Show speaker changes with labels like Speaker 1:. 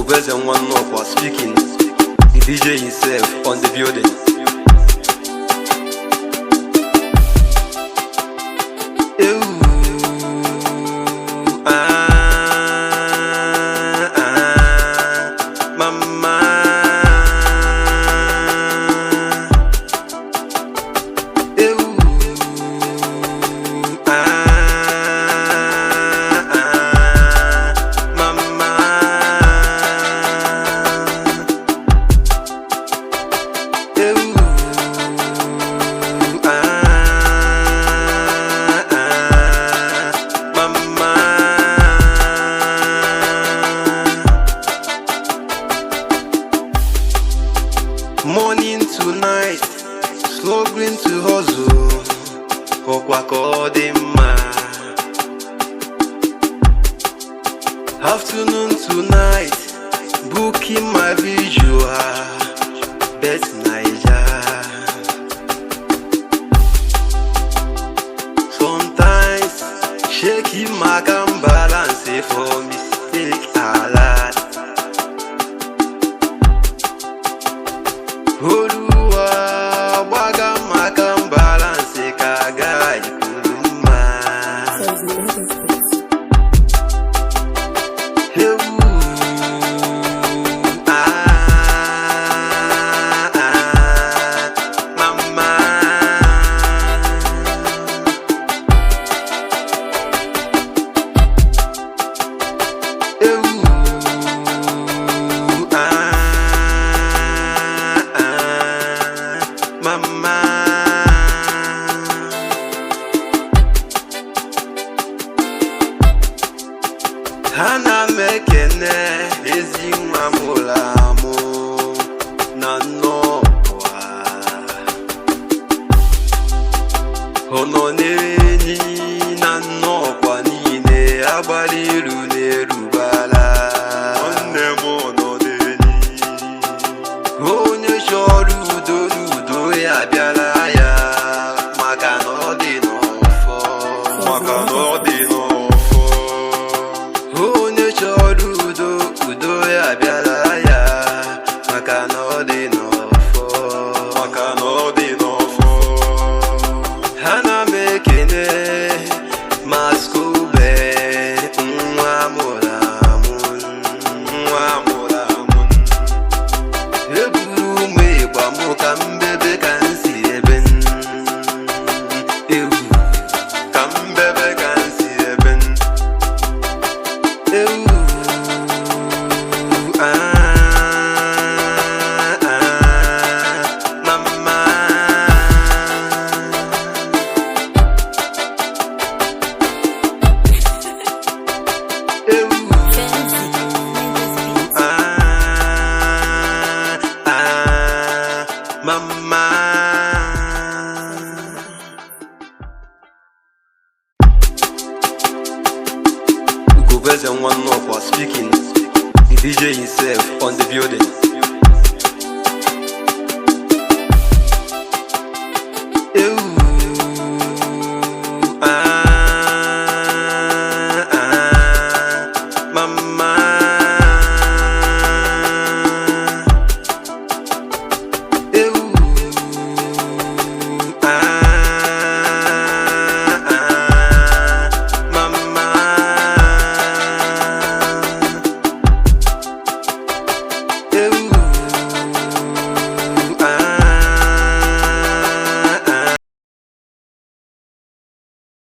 Speaker 1: Gobez and one up was speaking. The DJ himself on the building. Morning to night, struggling to hustle, afternoon to night, booking my visual, best Naija. Sometimes, shaking my can balance for mistake a lot. Oluwa baga makam balance kaga ikuluma. Mama. Mama, Hana mekene ezi mamulamu na noa ono neni na nokwa nine abaliru nerubala onne mono neni onye shoru doru ya biala ya maka no di n'ofo onye chọrọ udo ya biala ya maka no di n'ofo Hana mekene maskube nwa mụrụ amụ eburu ụmụ ịgba mụ ka mbebe ka nsi ebe ewu ka mbebe ka nsi ebe ewu mama ewu mama. Gobez and one up was speaking. The DJ himself on the building. Mama.